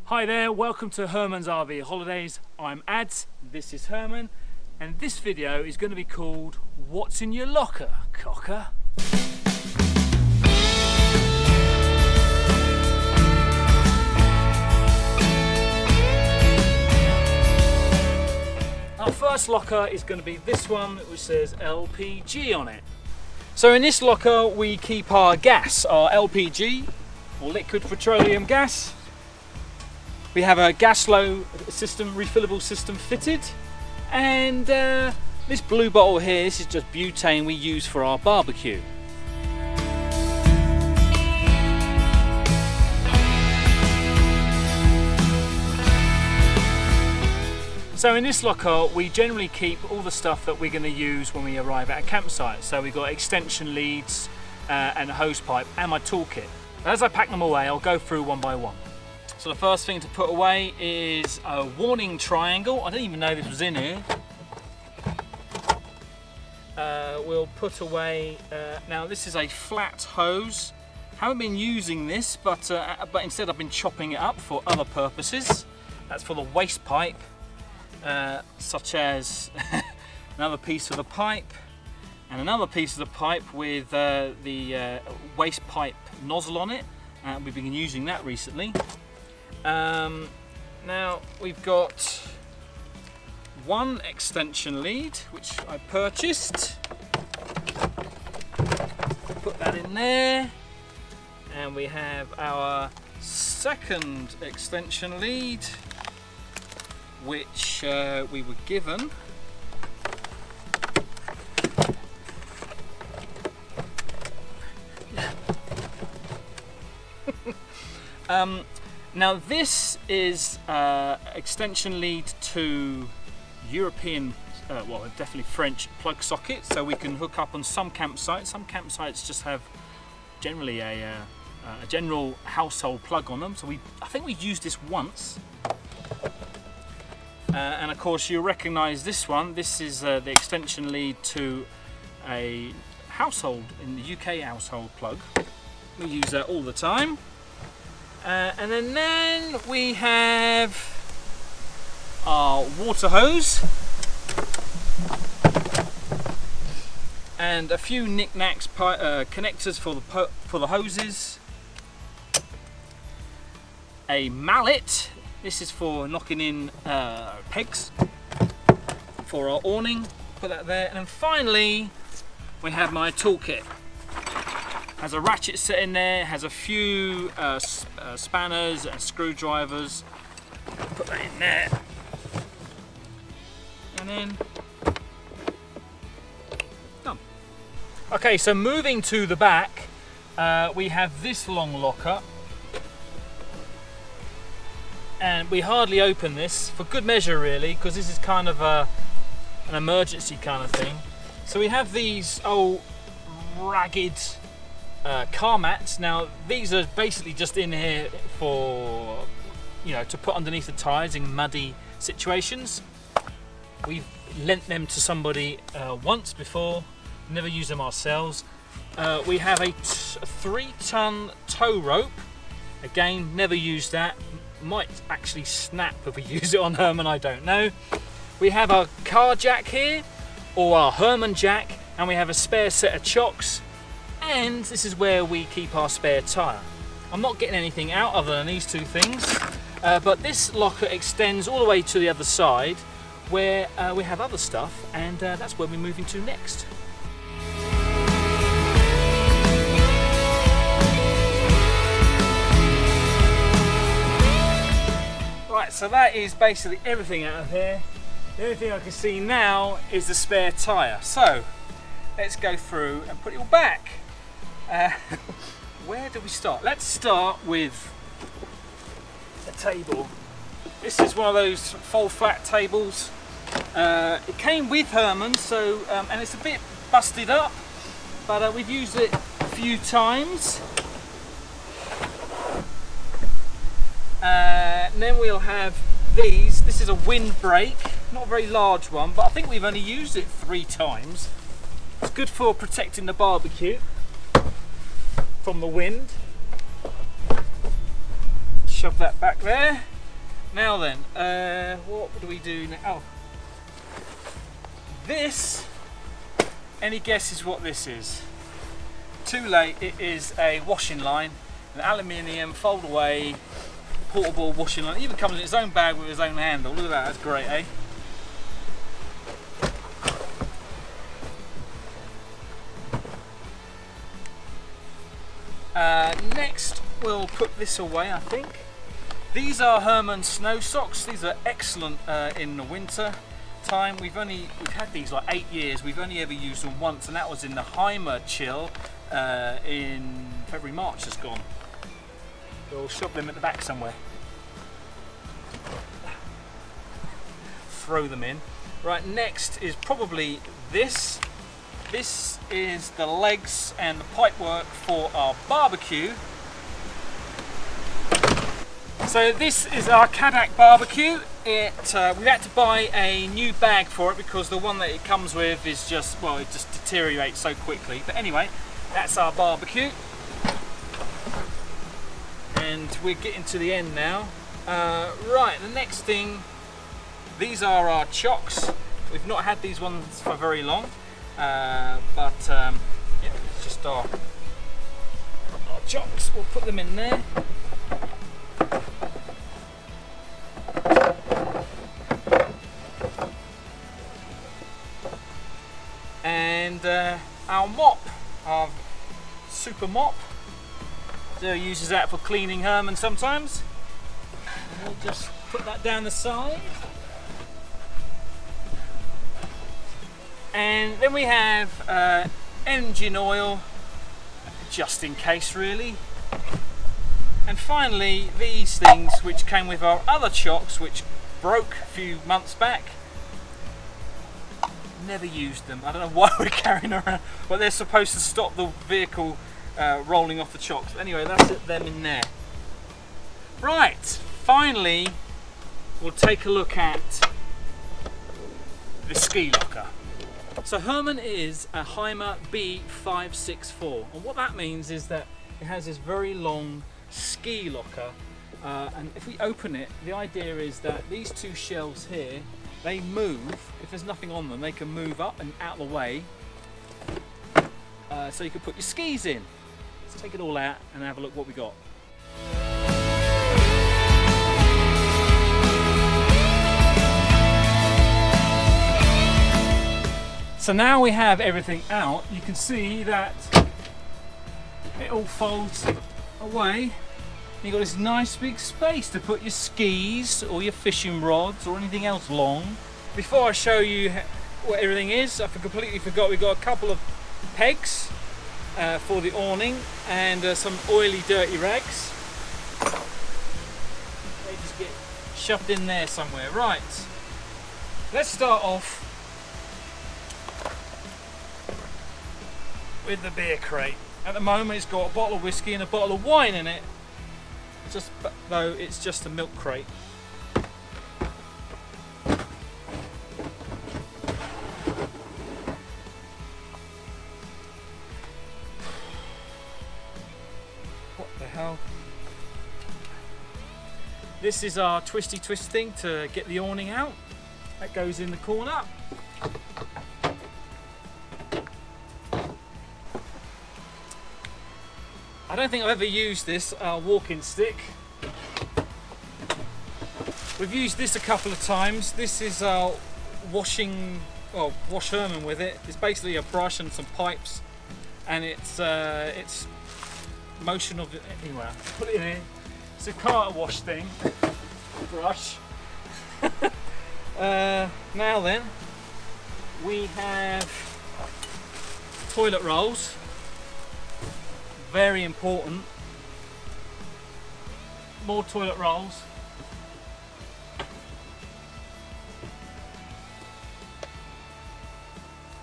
Hi there, welcome to Herman's RV Holidays. I'm Ads, this is Herman, and this video is going to be called What's in Your Locker, Cocker? Our first locker is going to be this one, which says LPG on it. So in this locker we keep our gas, our LPG, or liquid petroleum gas. We have a gas flow system, refillable system fitted, and this blue bottle here, this is just butane we use for our barbecue. So in this locker we generally keep all the stuff that we're going to use when we arrive at a campsite. So we've got extension leads and a hose pipe and my toolkit. As I pack them away, I'll go through one by one. So the first thing to put away is a warning triangle. I didn't even know this was in here. We'll put away, now this is a flat hose. Haven't been using this, but instead I've been chopping it up for other purposes. That's for the waste pipe, such as another piece of the pipe and another piece of the pipe with the waste pipe nozzle on it. We've been using that recently. Now we've got one extension lead which I purchased. Put that in there, and we have our second extension lead which we were given. Now this is extension lead to European, well definitely French plug socket, so we can hook up on some campsites. Some campsites just have generally a general household plug on them. So I think we used this once, and of course you'll recognise this one. This is the extension lead to a household, in the UK household plug. We use that all the time. And then we have our water hose and a few knickknacks, connectors for the hoses. A mallet. This is for knocking in pegs for our awning. Put that there. And finally, we have my toolkit. Has a ratchet set in there, has a few spanners and screwdrivers. Put that in there. And then, done. Okay, so moving to the back, we have this long locker. And we hardly open this, for good measure really, because this is kind of an emergency kind of thing. So we have these old ragged car mats. Now these are basically just in here for, you know, to put underneath the tyres in muddy situations. We've lent them to somebody once before, never used them ourselves. We have a 3-ton tow rope. Again, never used that. Might actually snap if we use it on Herman, I don't know. We have our car jack here, or our Herman jack, and we have a spare set of chocks. And this is where we keep our spare tyre. I'm not getting anything out other than these two things, but this locker extends all the way to the other side where we have other stuff, and that's where we're moving to next. Right, so that is basically everything out of here. The only thing I can see now is the spare tyre. So let's go through and put it all back. Where do we start? Let's start with a table. This is one of those fold flat tables. It came with Herman, so and it's a bit busted up, but we've used it a few times. And then we'll have these. This is a windbreak, not a very large one, but I think we've only used it 3 times. It's good for protecting the barbecue from the wind. Shove that back there. Now then, what do we do now? Oh, this, any guesses what this is? Too late, it is a washing line, an aluminium fold away portable washing line. It even comes in its own bag with its own handle. Look at that, that's great, eh? Next we'll put this away, I think. These are Herman snow socks. These are excellent in the winter time. We've had these like 8 years. We've only ever used them once, and that was in the Heimer chill in February, March just gone. We'll shove them at the back somewhere. Throw them in. Right, next is probably this. This is the legs and the pipework for our barbecue. So this is our Kadak barbecue. We've had to buy a new bag for it because the one that it comes with is just, well, it just deteriorates so quickly. But anyway, that's our barbecue. And we're getting to the end now. Right, the next thing, these are our chocks. We've not had these ones for very long. Yeah, it's just our chocks. We'll put them in there. And our mop, our super mop. So uses that for cleaning Herman sometimes. And we'll just put that down the side. And then we have engine oil, just in case really. And finally, these things which came with our other chocks, which broke a few months back. Never used them. I don't know why we're carrying around, but they're supposed to stop the vehicle rolling off the chocks. But anyway, that's it, them in there. Right, finally, we'll take a look at the ski locker. So Herman is a Heimer B564, and what that means is that it has this very long ski locker, and if we open it, the idea is that these two shelves here, they move. If there's nothing on them, they can move up and out of the way, so you can put your skis in. Let's take it all out and have a look what we got. So now we have everything out, you can see that it all folds away. You've got this nice big space to put your skis or your fishing rods or anything else long. Before I show you what everything is, I completely forgot we've got a couple of pegs for the awning and some oily dirty rags. They just get shoved in there somewhere. Right, let's start off with the beer crate. At the moment it's got a bottle of whiskey and a bottle of wine in it, though it's just a milk crate. What the hell? This is our twisty twist thing to get the awning out. That goes in the corner. I don't think I've ever used this walking stick. We've used this a couple of times. This is our wash Herman with it. It's basically a brush and some pipes, and it's motion of it. Anyway, put it in here. It's a car wash thing. Brush. Now then, we have toilet rolls. Very important. More toilet rolls.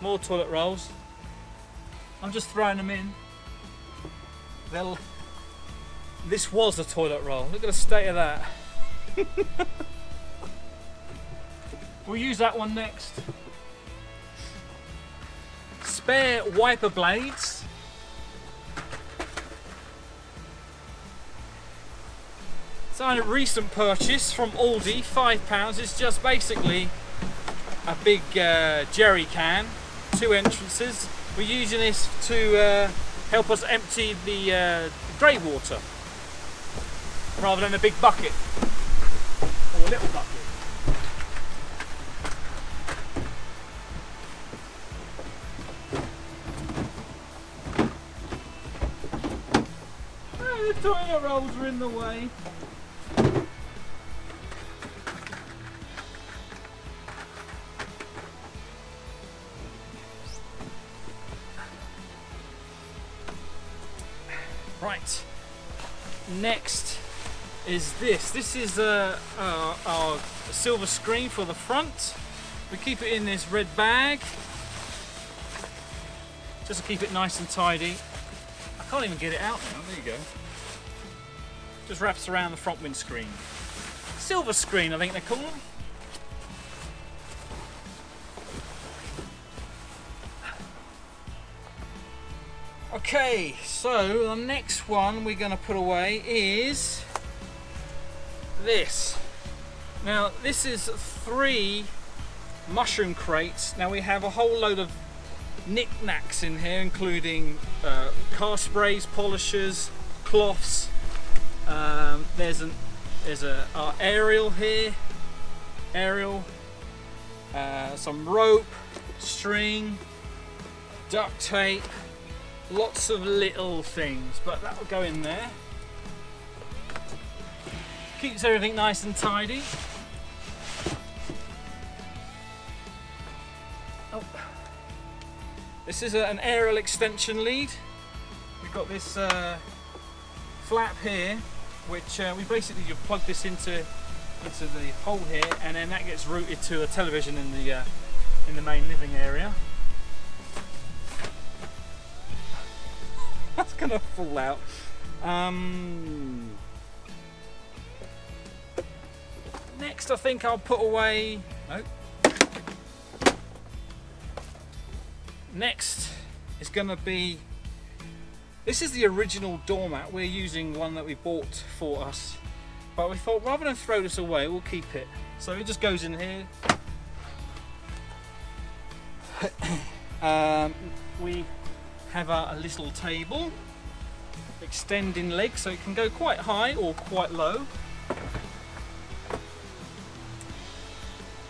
More toilet rolls. I'm just throwing them in. This was a toilet roll. Look at the state of that. We'll use that one next. Spare wiper blades. So a recent purchase from Aldi, £5. It's just basically a big jerry can, 2 entrances. We're using this to help us empty the grey water rather than a big bucket or a little bucket. Oh, the toilet rolls are in the way. Right, next is this. This is our silver screen for the front. We keep it in this red bag just to keep it nice and tidy. I can't even get it out now, there you go. Just wraps around the front windscreen. Silver screen, I think they call them. Okay, so the next one we're going to put away is this. Now this is 3 mushroom crates. Now we have a whole load of knickknacks in here, including car sprays, polishers, cloths. There's our aerial here, some rope, string, duct tape. Lots of little things, but that will go in there. Keeps everything nice and tidy. Oh. This is an aerial extension lead. We've got this flap here, which we basically you plug this into the hole here, and then that gets routed to a television in the main living area. That's gonna fall out. Next, I think I'll put away. No. Next is gonna be. This is the original doormat. We're using one that we bought for us, but we thought rather than throw this away, we'll keep it. So it just goes in here. We have a little table, extending legs, so it can go quite high or quite low.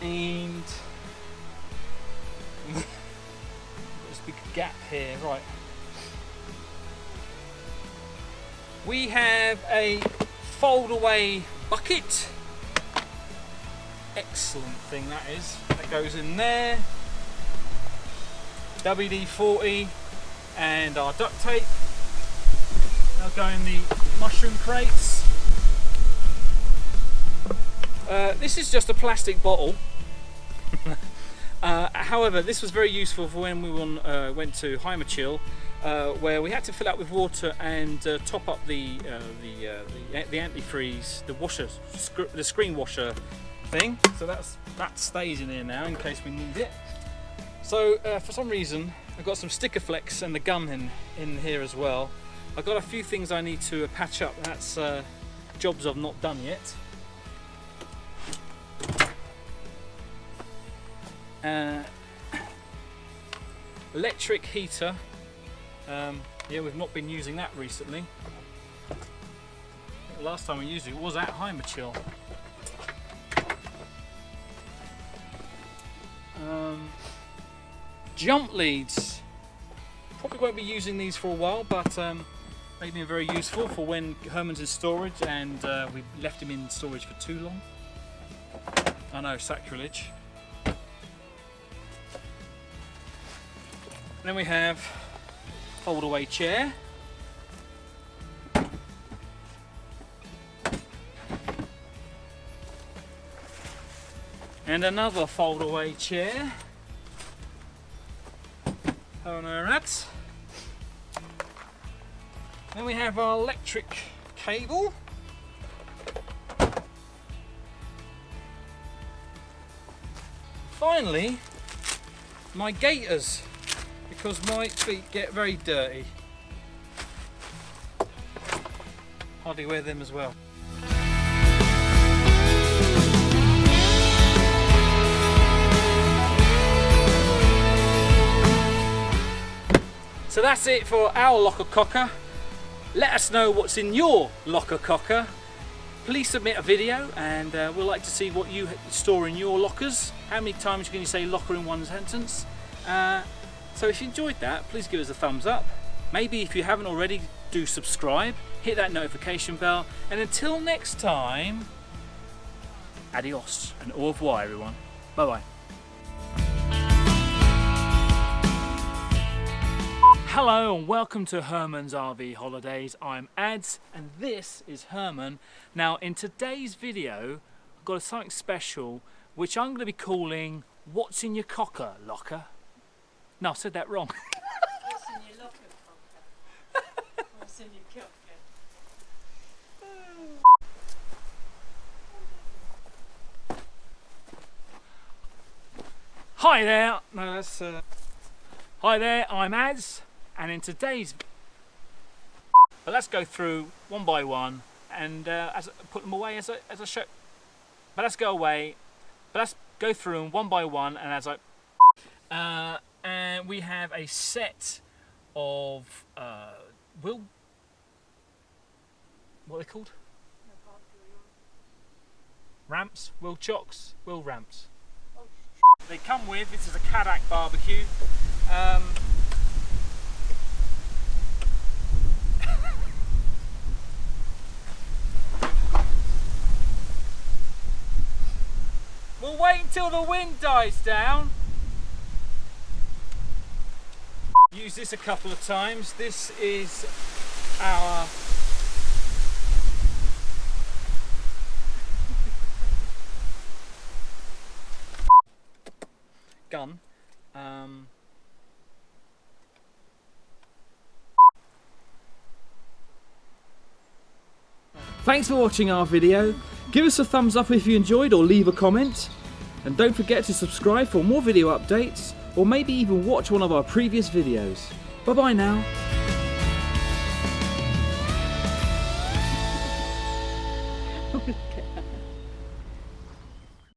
And this big gap here, right. We have a fold away bucket. Excellent thing that is. That goes in there. WD-40 and our duct tape. They'll go in the mushroom crates. This is just a plastic bottle. However, this was very useful for when we went to Herman, where we had to fill out with water and top up the antifreeze, the washer, the screen washer thing. So that stays in here now in case we need it. So for some reason I've got some sticker flex and the gum in here as well. I've got a few things I need to patch up. That's jobs I've not done yet. Electric heater. Yeah, we've not been using that recently. I think the last time we used it was at Herman. Jump leads. Probably won't be using these for a while, but they've been very useful for when Herman's in storage and we left him in storage for too long. I know, sacrilege. Then we have fold away chair. And another fold away chair. Oh no, that's. Then we have our electric cable. Finally, my gaiters, because my feet get very dirty. Hardly wear them as well. that's it for our locker cocker. Let us know what's in your locker cocker. Please submit a video, and we'd like to see what you store in your lockers. How many times can you say locker in one sentence? So if you enjoyed that, please give us a thumbs up. Maybe if you haven't already, do subscribe, hit that notification bell, and until next time, adios and au revoir everyone. Bye bye. Hello and welcome to Herman's RV Holidays. I'm Ads and this is Herman. Now in today's video I've got something special which I'm going to be calling What's in Your Cocker Locker? No, I said that wrong. What's in your locker, cocker? What's in your cocker? Hi there. No, that's Hi there, I'm Ads. And in today's, but let's go through one by one and put them away as I show. But let's go away. But let's go through them one by one and as I. And we have a set of what are they called? Ramps, wheel chocks, wheel ramps. They come with. This is a Kadak barbecue. We'll wait until the wind dies down. Use this a couple of times. This is our gun. Thanks for watching our video. Give us a thumbs up if you enjoyed or leave a comment. And don't forget to subscribe for more video updates or maybe even watch one of our previous videos. Bye bye now.